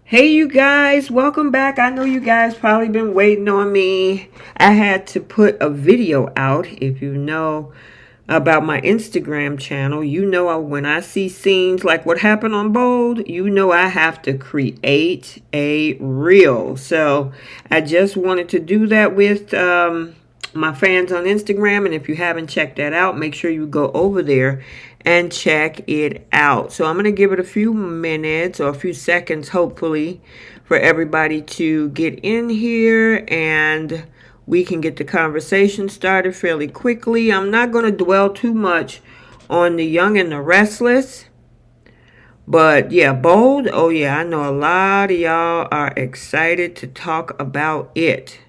Hey you guys, welcome back. I know you guys probably been waiting on me. I had to put a video out. If you know about my Instagram channel, you know when I see scenes like what happened on Bold, you know I have to create a reel. So I just wanted to do that with my fans on Instagram. And if you haven't checked that out, make sure you go over there and check it out. So I'm going to give it a few minutes or a few seconds, hopefully, for everybody to get in here and we can get the conversation started fairly quickly. I'm not going to dwell too much on the young and the restless. But yeah, Bold. Oh yeah, I know a lot of y'all are excited to talk about it.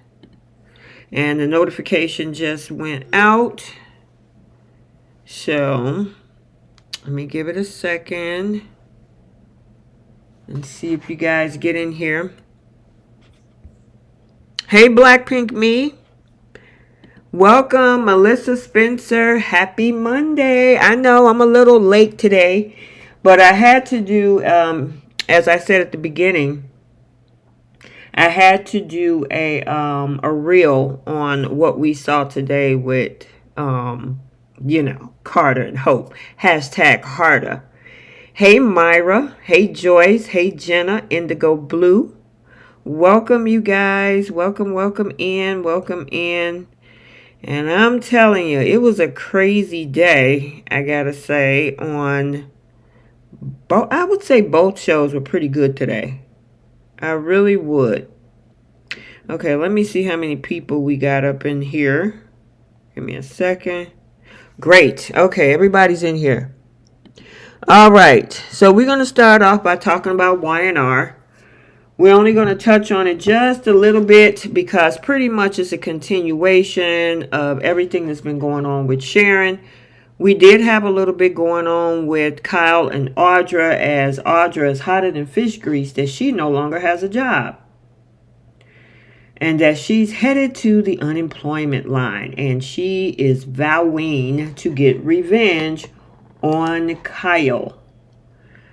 And the notification just went out. So let me give it a second and see if you guys get in here. Hey, Blackpink Me. Welcome, Melissa Spencer. Happy Monday. I know I'm a little late today, but I had to do, as I said at the beginning, I had to do a reel on what we saw today with, Carter and Hope. Hashtag Harder. Hey, Myra. Hey, Joyce. Hey, Jenna. Indigo Blue. Welcome, you guys. Welcome in. Welcome in. And I'm telling you, it was a crazy day, I gotta say, on both. I would say both shows were pretty good today. I really would. Okay, let me see how many people we got up in here. Give me a second. Great. Okay, everybody's in here. All right. So we're going to start off by talking about Y&R. We're only going to touch on it just a little bit because pretty much it's a continuation of everything that's been going on with Sharon. We did have a little bit going on with Kyle and Audra, as Audra is hotter than fish grease that she no longer has a job. And that she's headed to the unemployment line. And she is vowing to get revenge on Kyle.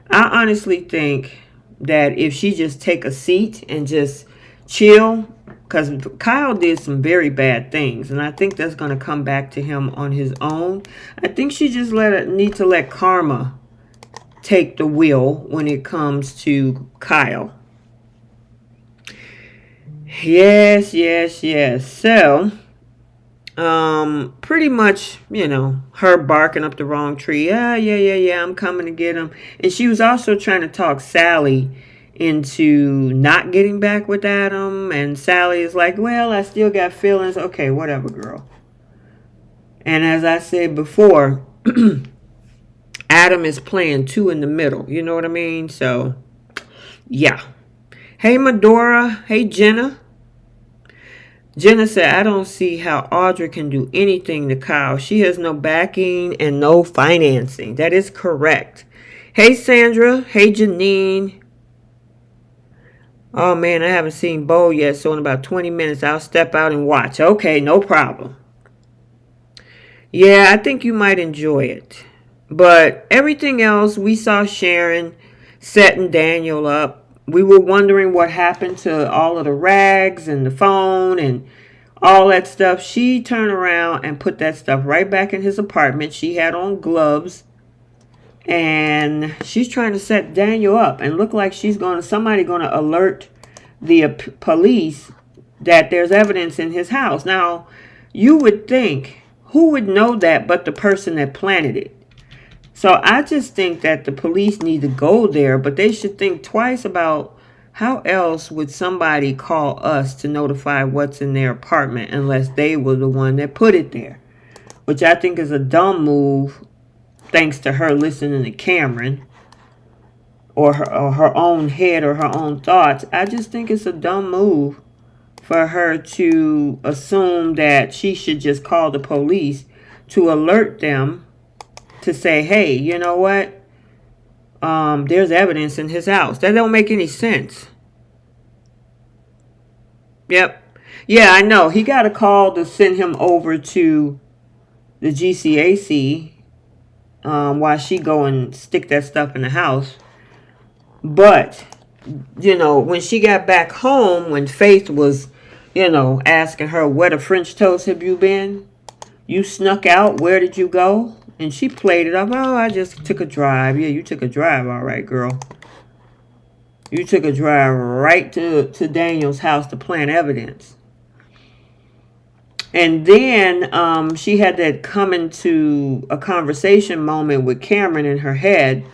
I honestly think that if she just take a seat and just chill, because Kyle did some very bad things, and I think that's going to come back to him on his own. I think she just need to let karma take the wheel when it comes to Kyle. Yes. So, pretty much, her barking up the wrong tree. Yeah, I'm coming to get him. And she was also trying to talk Sally into not getting back with Adam. And Sally is like, well, I still got feelings. Okay, whatever, girl. And as I said before, Adam is playing two in the middle. You know what I mean? So, yeah. Hey, Medora. Hey, Jenna. Jenna said, I don't see how Audra can do anything to Kyle. She has no backing and no financing. That is correct. Hey, Sandra. Hey, Janine. Oh, man, I haven't seen Bo yet, so in about 20 minutes, I'll step out and watch. Okay, no problem. Yeah, I think you might enjoy it. But everything else, we saw Sharon setting Daniel up. We were wondering what happened to all of the rags and the phone and all that stuff. She turned around and put that stuff right back in his apartment. She had on gloves. And she's trying to set Daniel up. And look like somebody going to alert the police that there's evidence in his house. Now, you would think, who would know that but the person that planted it? So I just think that the police need to go there, but they should think twice about how else would somebody call us to notify what's in their apartment unless they were the one that put it there, which I think is a dumb move thanks to her listening to Cameron or her own head or her own thoughts. I just think it's a dumb move for her to assume that she should just call the police to alert them to say, hey, you know what? There's evidence in his house. That don't make any sense. Yep. Yeah, I know. He got a call to send him over to the GCAC while she go and stick that stuff in the house. But when she got back home, when Faith was, asking her, where the French toast have you been? You snuck out. Where did you go? And she played it up. Oh, I just took a drive. Yeah, you took a drive. All right, girl. You took a drive right to Daniel's house to plant evidence. And then she had that coming to a conversation moment with Cameron in her head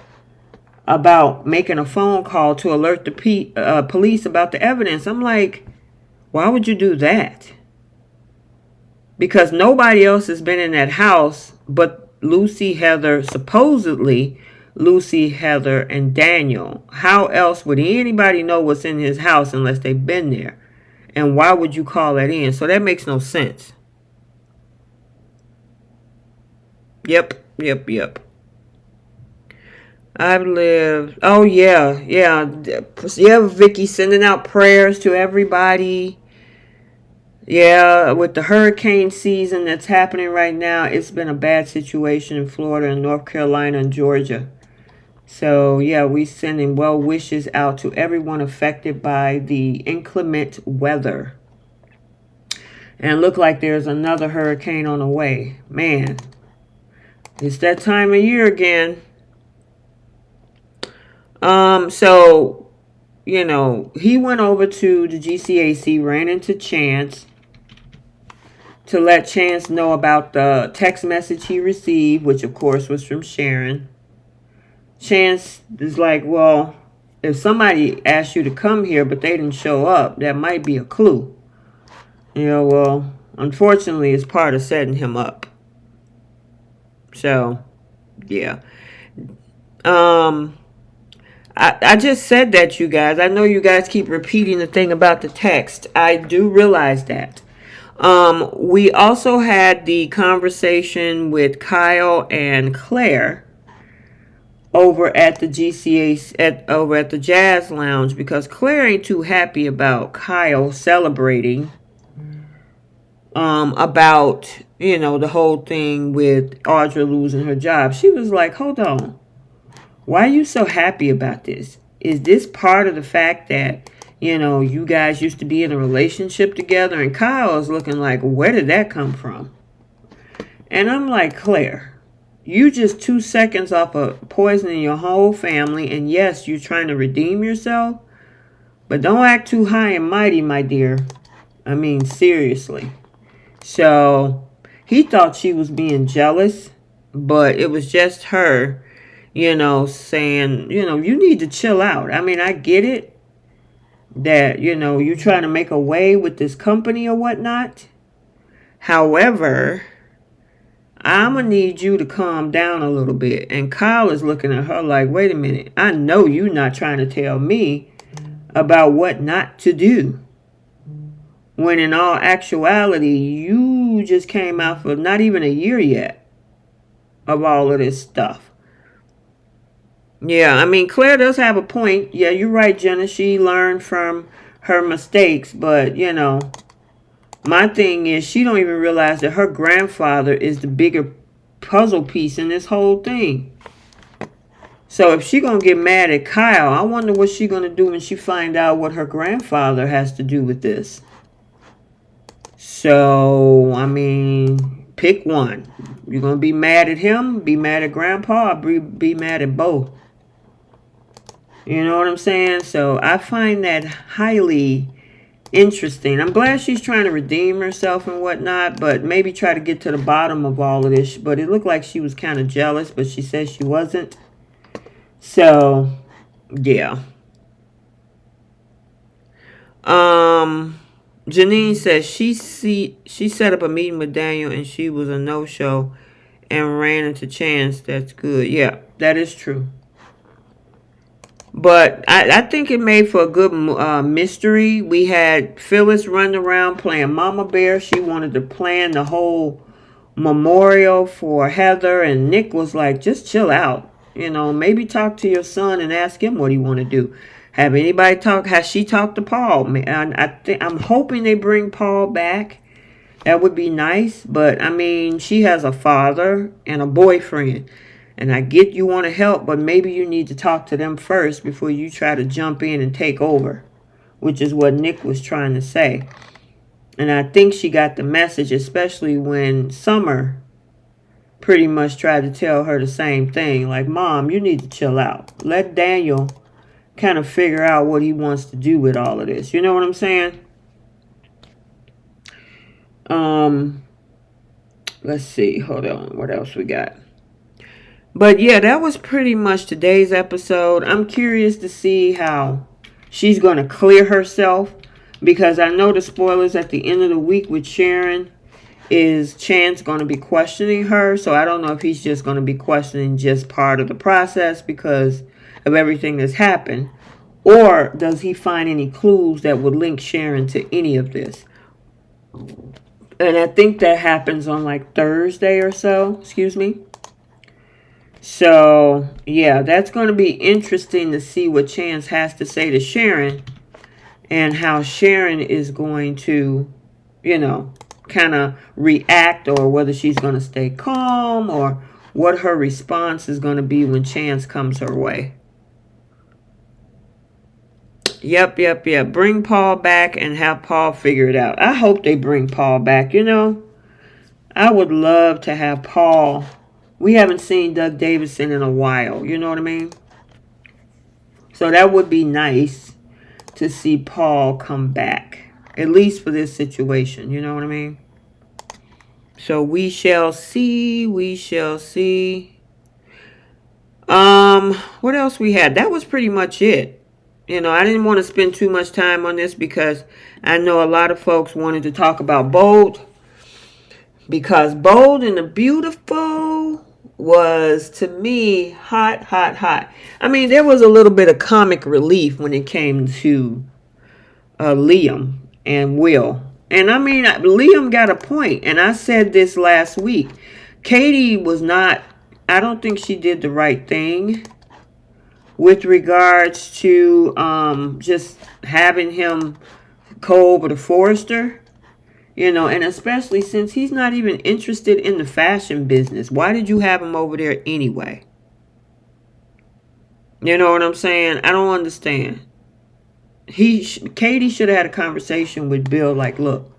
about making a phone call to alert the police about the evidence. I'm like, why would you do that? Because nobody else has been in that house but Lucy, Heather, supposedly Lucy, Heather, and Daniel. How else would anybody know what's in his house unless they've been there? And why would you call that in? So that makes no sense. Yep. I've lived. Oh, yeah. Yeah, Vicky, sending out prayers to everybody. Yeah, with the hurricane season that's happening right now, it's been a bad situation in Florida and North Carolina and Georgia. So, yeah, we sending well wishes out to everyone affected by the inclement weather. And look like there's another hurricane on the way. Man, it's that time of year again. So, he went over to the GCAC, ran into Chance to let Chance know about the text message he received, which of course was from Sharon. Chance is like, well, if somebody asked you to come here but they didn't show up, that might be a clue. Well, unfortunately, it's part of setting him up. So, yeah. I just said that, you guys. I know you guys keep repeating the thing about the text. I do realize that. We also had the conversation with Kyle and Claire over at the GCA, over at the Jazz Lounge, because Claire ain't too happy about Kyle celebrating about, the whole thing with Audra losing her job. She was like, hold on. Why are you so happy about this? Is this part of the fact that, you guys used to be in a relationship together? And Kyle is looking like, where did that come from? And I'm like, Claire, you just 2 seconds off of poisoning your whole family. And yes, you're trying to redeem yourself. But don't act too high and mighty, my dear. I mean, seriously. So he thought she was being jealous. But it was just her, saying, you need to chill out. I mean, I get it that, you're trying to make a way with this company or whatnot. However, I'm going to need you to calm down a little bit. And Kyle is looking at her like, wait a minute. I know you're not trying to tell me about what not to do. When in all actuality, you just came out for not even a year yet of all of this stuff. Yeah, I mean, Claire does have a point. Yeah, you're right, Jenna. She learned from her mistakes. But, my thing is she don't even realize that her grandfather is the bigger puzzle piece in this whole thing. So if she going to get mad at Kyle, I wonder what she going to do when she find out what her grandfather has to do with this. So, I mean, pick one. You're going to be mad at him, be mad at Grandpa, or be mad at both. You know what I'm saying? So I find that highly interesting. I'm glad she's trying to redeem herself and whatnot, but maybe try to get to the bottom of all of this. But it looked like she was kind of jealous, but she said she wasn't. So, yeah. Janine says she set up a meeting with Daniel and she was a no-show and ran into Chance. That's good. Yeah, that is true. But I think it made for a good mystery. We had Phyllis running around playing Mama Bear. She wanted to plan the whole memorial for Heather. And Nick was like, just chill out. Maybe talk to your son and ask him what he want to do. Have anybody talk? Has she talked to Paul? I'm hoping they bring Paul back. That would be nice. But, I mean, she has a father and a boyfriend. And I get you want to help, but maybe you need to talk to them first before you try to jump in and take over, which is what Nick was trying to say. And I think she got the message, especially when Summer pretty much tried to tell her the same thing. Like, Mom, you need to chill out. Let Daniel kind of figure out what he wants to do with all of this. You know what I'm saying? Let's see. Hold on. What else we got? But yeah, that was pretty much today's episode. I'm curious to see how she's going to clear herself, because I know the spoilers at the end of the week with Sharon is Chance going to be questioning her. So I don't know if he's just going to be questioning just part of the process because of everything that's happened, or does he find any clues that would link Sharon to any of this. And I think that happens on like Thursday or so. Excuse me. So, yeah, that's going to be interesting to see what Chance has to say to Sharon and how Sharon is going to, you know, kind of react, or whether she's going to stay calm, or what her response is going to be when Chance comes her way. Yep. Bring Paul back and have Paul figure it out. I hope they bring Paul back, you know. I would love to have Paul. We haven't seen Doug Davidson in a while, you know what I mean? So that would be nice to see Paul come back, at least for this situation, you know what I mean? So we shall see, What else we had? That was pretty much it. You know, I didn't want to spend too much time on this because I know a lot of folks wanted to talk about Bold. Because Bold and the Beautiful was, to me, hot. I mean, there was a little bit of comic relief when it came to Liam and Will. And I mean, Liam got a point. And I said this last week. Katie was not, I don't think she did the right thing with regards to just having him go over to Forrester, you know, and especially since he's not even interested in the fashion business. Why did you have him over there anyway? You know what I'm saying? I don't understand. Katie should have had a conversation with Bill like, look,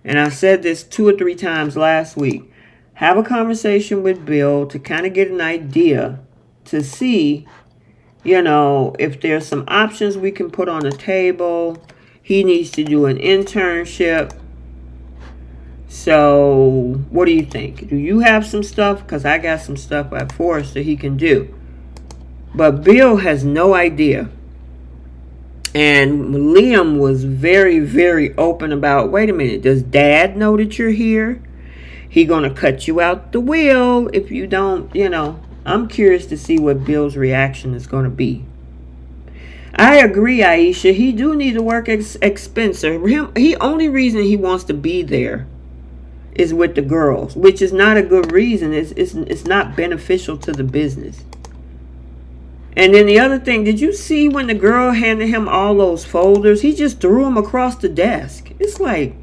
and I said this 2 or 3 times last week, have a conversation with Bill to kind of get an idea to see, you know, if there's some options we can put on the table. He needs to do an internship. So, what do you think? Do you have some stuff? Because I got some stuff at Forrester he can do. But Bill has no idea. And Liam was very, very open about, wait a minute, does Dad know that you're here? He gonna cut you out the will if you don't, you know. I'm curious to see what Bill's reaction is going to be. I agree, Aisha. He do need to work expensive. He only reason he wants to be there is with the girls, which is not a good reason. It's not beneficial to the business. And then the other thing, did you see when the girl handed him all those folders? He just threw them across the desk. It's like,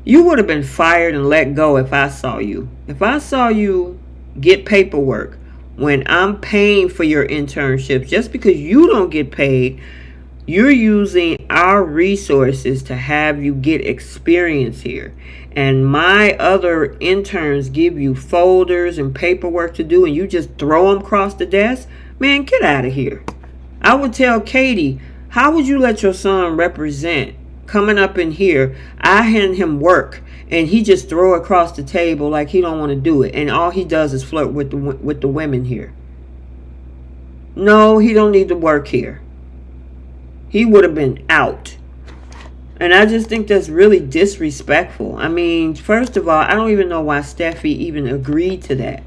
you would have been fired and let go if I saw you. If I saw you get paperwork when I'm paying for your internships, just because you don't get paid, you're using our resources to have you get experience here. And my other interns give you folders and paperwork to do, and you just throw them across the desk? Man, get out of here. I would tell Katie, how would you let your son represent coming up in here? I hand him work, and he just throw it across the table like he don't want to do it. And all he does is flirt with the women here. No, he don't need to work here. He would have been out. And I just think that's really disrespectful. I mean, first of all, I don't even know why Steffy even agreed to that.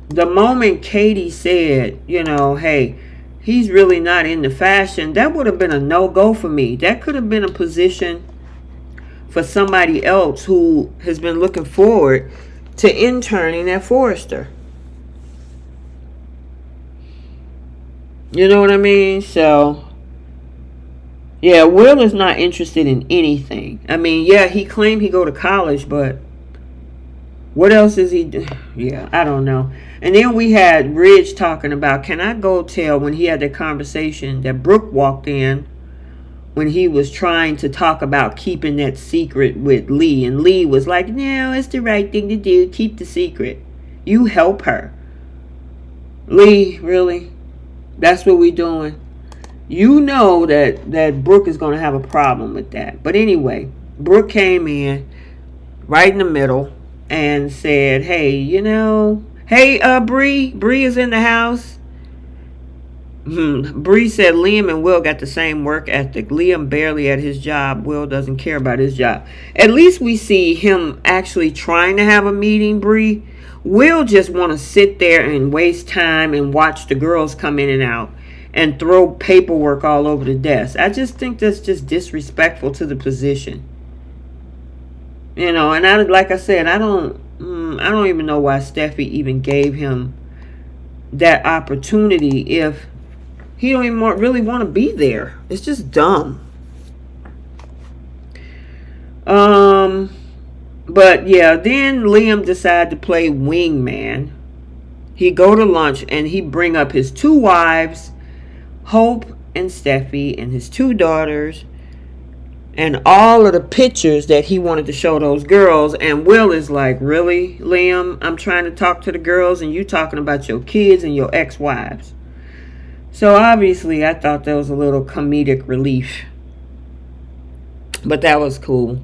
The moment Katie said, you know, hey, he's really not into fashion, that would have been a no-go for me. That could have been a position for somebody else who has been looking forward to interning at Forrester. You know what I mean? So, yeah, Will is not interested in anything. I mean, yeah, he claimed he go to college, but What else is he do? Yeah, I don't know. And then we had Ridge talking about, can I go tell, when he had that conversation that Brooke walked in when he was trying to talk about keeping that secret with Lee. And Lee was like, no, it's the right thing to do. Keep the secret. You help her. Lee, really? That's what we doing? You know that Brooke is going to have a problem with that. But anyway, Brooke came in right in the middle and said, hey, Bree is in the house. Bree said Liam and Will got the same work ethic. Liam barely at his job. Will doesn't care about his job. At least we see him actually trying to have a meeting, Bree. Will just want to sit there and waste time and watch the girls come in and out and throw paperwork all over the desk. I just think that's just disrespectful to the position. And like I said, I don't even know why Steffi even gave him that opportunity if he don't even really want to be there. It's just dumb. But yeah, then Liam decided to play wingman. He go to lunch and he bring up his 2 wives, Hope and Steffi, and his 2 daughters, and all of the pictures that he wanted to show those girls. And Will is like, really, Liam? I'm trying to talk to the girls and you talking about your kids and your ex-wives. So obviously I thought that was a little comedic relief. But that was cool.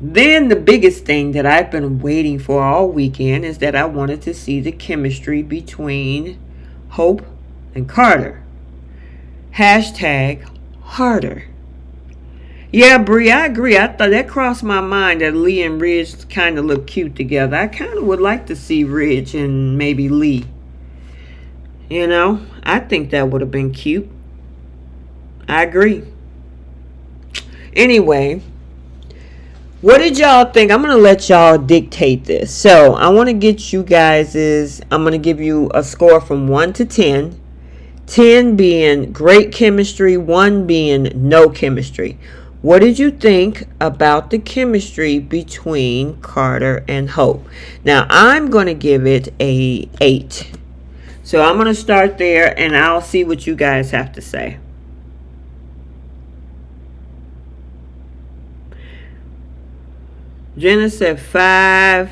Then the biggest thing that I've been waiting for all weekend is that I wanted to see the chemistry between Hope and Carter. #harder. Yeah, Bree, I agree. I thought that crossed my mind that Lee and Ridge kind of look cute together. I kind of would like to see Ridge and maybe Lee. I think that would have been cute. I agree. Anyway, what did y'all think? I'm going to let y'all dictate this. So I want to get you guys' I'm going to give you a score from 1 to 10. 10 being great chemistry, 1 being no chemistry. What did you think about the chemistry between Carter and Hope? Now, I'm going to give it a 8. So I'm going to start there and I'll see what you guys have to say. Jenna said 5.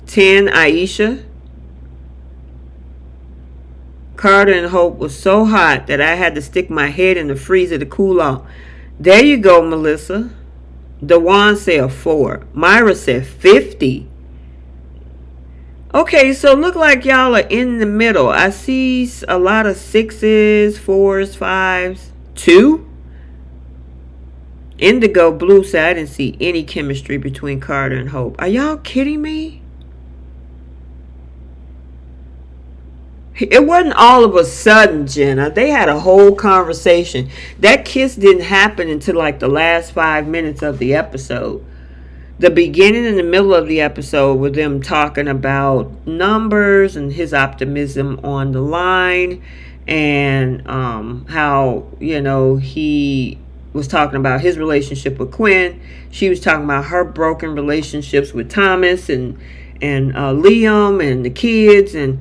10, Aisha. Carter and Hope was so hot that I had to stick my head in the freezer to cool off. There you go, Melissa. Dewan said 4. Myra said 50. Okay, so look like y'all are in the middle. I see a lot of 6s, 4s, 5s. 2? Indigo Blue said I didn't see any chemistry between Carter and Hope. Are y'all kidding me? It wasn't all of a sudden, Jenna. They had a whole conversation. That kiss didn't happen until like the last 5 minutes of the episode. The beginning and the middle of the episode were them talking about numbers and his optimism on the line and how, he was talking about his relationship with Quinn. She was talking about her broken relationships with Thomas and Liam and the kids and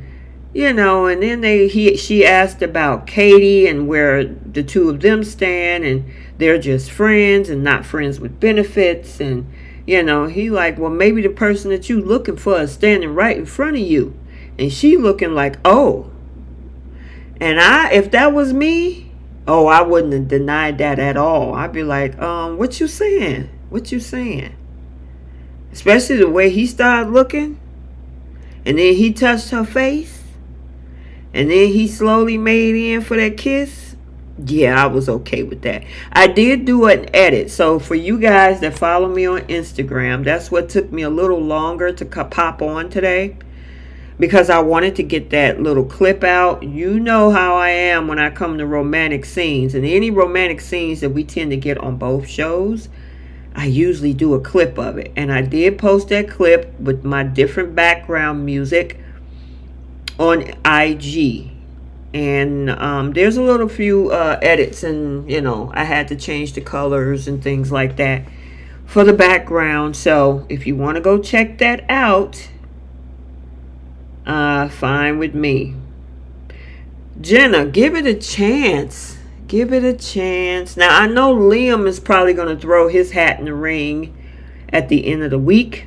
and then she asked about Katie and where the 2 of them stand, and they're just friends and not friends with benefits. And he like, well, maybe the person that you looking for is standing right in front of you. And she looking like, oh. And if that was me, I wouldn't have denied that at all. I'd be like, what you saying? What you saying? Especially the way he started looking. And then he touched her face. And then he slowly made in for that kiss. Yeah, I was okay with that. I did do an edit. So for you guys that follow me on Instagram, that's what took me a little longer to pop on today. Because I wanted to get that little clip out. You know how I am when I come to romantic scenes. And any romantic scenes that we tend to get on both shows, I usually do a clip of it. And I did post that clip with my different background music on IG. And there's a few edits, and I had to change the colors and things like that for the background. So if you want to go check that out, fine with me. Jenna, give it a chance. Give it a chance. Now, I know Liam is probably going to throw his hat in the ring at the end of the week.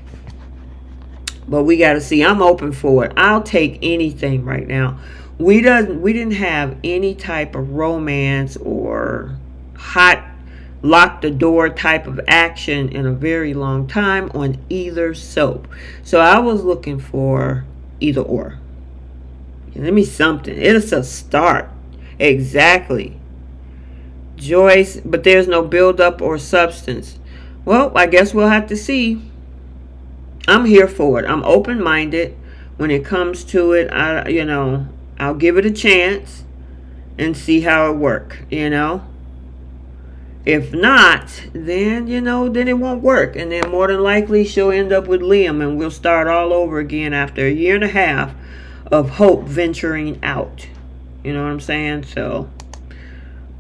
But we got to see. I'm open for it. I'll take anything right now. We didn't have any type of romance or hot lock the door type of action in a very long time on either soap. So I was looking for either or. Give me something. It's a start. Exactly. Joyce, but there's no build-up or substance. Well, I guess we'll have to see. I'm here for it. I'm open-minded when it comes to it. I'll give it a chance and see how it works, If not, then it won't work. And then more than likely she'll end up with Liam and we'll start all over again after a year and a half of Hope venturing out. You know what I'm saying? So,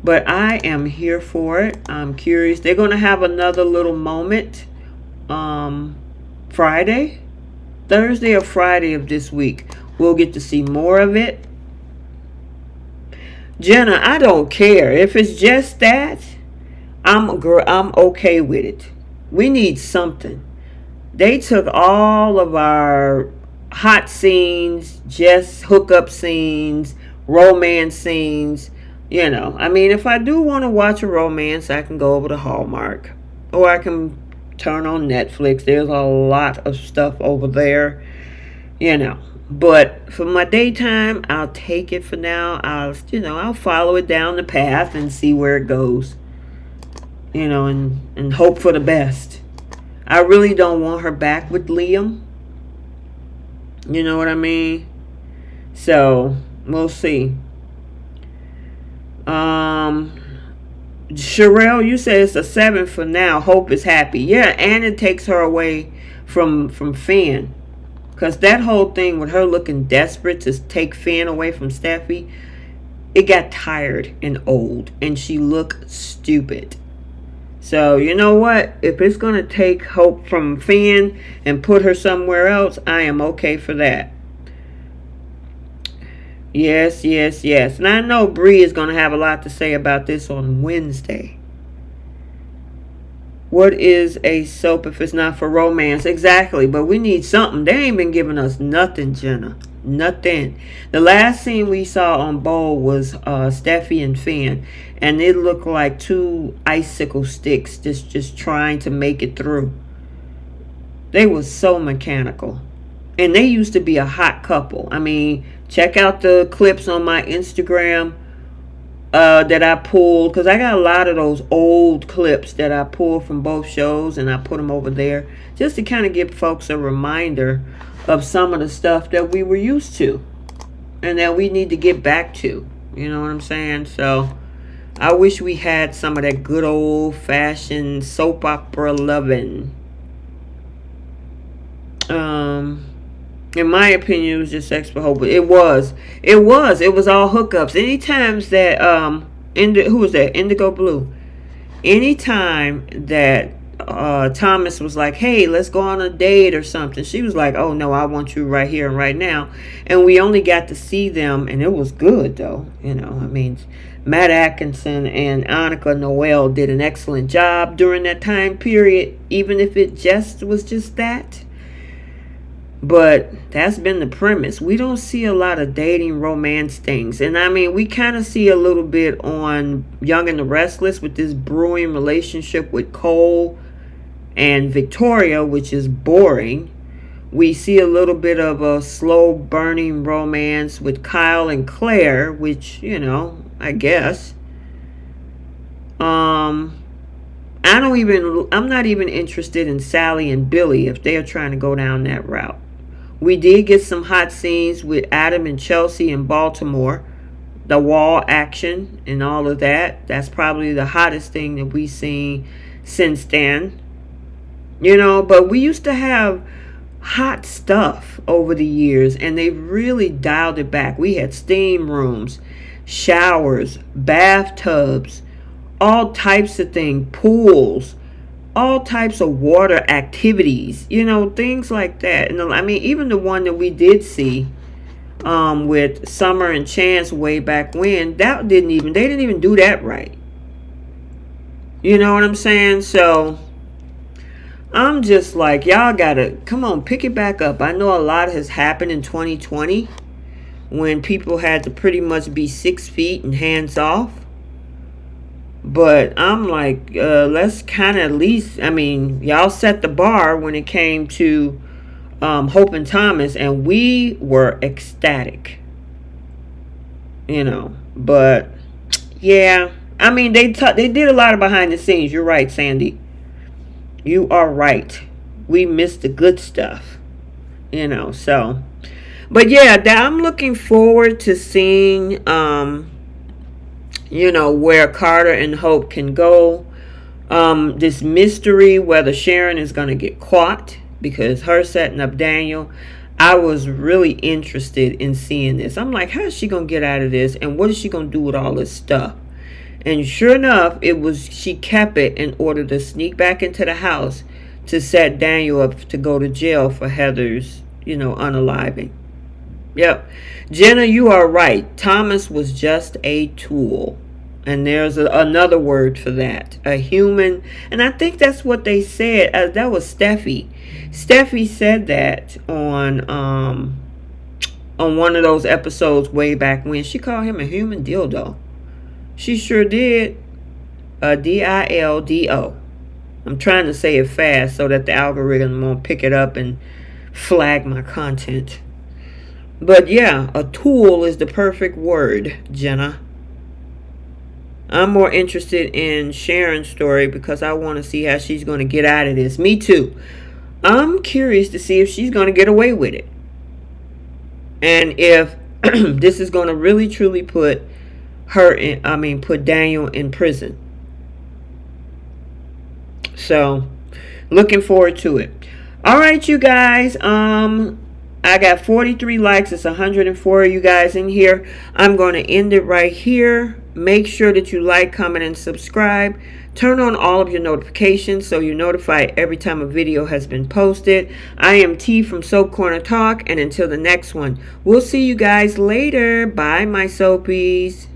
but I am here for it. I'm curious. They're going to have another little moment Thursday or Friday of this week. We'll get to see more of it. Jenna, I don't care. If it's just that, I'm okay with it. We need something. They took all of our hot scenes, just hookup scenes, romance scenes. If I do want to watch a romance, I can go over to Hallmark. Or I can turn on Netflix. There's a lot of stuff over there. But for my daytime, I'll take it for now. I'll follow it down the path and see where it goes. And hope for the best. I really don't want her back with Liam. You know what I mean? So, we'll see. Sherelle, you said it's a 7 for now. Hope is happy. Yeah, and it takes her away from Finn. Because that whole thing with her looking desperate to take Finn away from Steffy, it got tired and old. And she looked stupid. So, you know what? If it's going to take Hope from Finn and put her somewhere else, I am okay for that. Yes. And I know Bree is going to have a lot to say about this on Wednesday. What is a soap if it's not for romance? Exactly. But we need something. They ain't been giving us nothing, Jenna. Nothing. The last scene we saw on Bowl was Steffy and Finn. And it looked like two icicle sticks just trying to make it through. They were so mechanical. And they used to be a hot couple. I mean, check out the clips on my Instagram that I pulled. Because I got a lot of those old clips that I pulled from both shows. And I put them over there. Just to kind of give folks a reminder of some of the stuff that we were used to. And that we need to get back to. You know what I'm saying? So, I wish we had some of that good old-fashioned soap opera loving. In my opinion, it was just sex for hope. It was all hookups. Anytime that who was that? Indigo Blue. Anytime that Thomas was like, hey, let's go on a date or something, she was like, oh no, I want you right here and right now. And we only got to see them, and it was good though. Matt Atkinson and Annika Noel did an excellent job during that time period, even if it was just that. But that's been the premise. We don't see a lot of dating romance things. And we kind of see a little bit on Young and the Restless with this brewing relationship with Cole and Victoria, which is boring. We see a little bit of a slow burning romance with Kyle and Claire, which, I guess. I'm not even interested in Sally and Billy if they're trying to go down that route. We did get some hot scenes with Adam and Chelsea in Baltimore. The wall action and all of that. That's probably the hottest thing that we've seen since then. But we used to have hot stuff over the years, and they've really dialed it back. We had steam rooms, showers, bathtubs, all types of things, pools, all types of water activities, you know, things like that. And I mean, even the one that we did see with Summer and Chance way back when, they didn't even do that right. You know what I'm saying? So I'm just like, y'all gotta come on, pick it back up. I know a lot has happened in 2020 when people had to pretty much be 6 feet and hands off. But I'm like, let's kind of at least, I mean, y'all set the bar when it came to Hope and Thomas, and we were ecstatic, you know. But yeah, I mean, they did a lot of behind the scenes. You're right, Sandy. You are right. We missed the good stuff, you know. So, but yeah, I'm looking forward to seeing, you know, where Carter and Hope can go. This mystery, whether Sharon is going to get caught because her setting up Daniel. I was really interested in seeing this. I'm like, how is she going to get out of this? And what is she going to do with all this stuff? And sure enough, she kept it in order to sneak back into the house to set Daniel up to go to jail for Heather's, you know, unaliving. Yep. Jenna, you are right. Thomas was just a tool. And there's another word for that. A human. And I think that's what they said. That was Steffy. Steffy said that on one of those episodes way back when. She called him a human dildo. She sure did. A dildo. I'm trying to say it fast so that the algorithm won't pick it up and flag my content. But yeah, a tool is the perfect word, Jenna. I'm more interested in Sharon's story because I want to see how she's going to get out of this. Me too. I'm curious to see if she's going to get away with it. And if this is going to really truly put Daniel in prison. So, looking forward to it. All right, you guys. I got 43 likes. It's 104 of you guys in here. I'm going to end it right here. Make sure that you like, comment, and subscribe. Turn on all of your notifications so you're notified every time a video has been posted. I am T from Soap Corner Talk, and until the next one, we'll see you guys later. Bye, my soapies.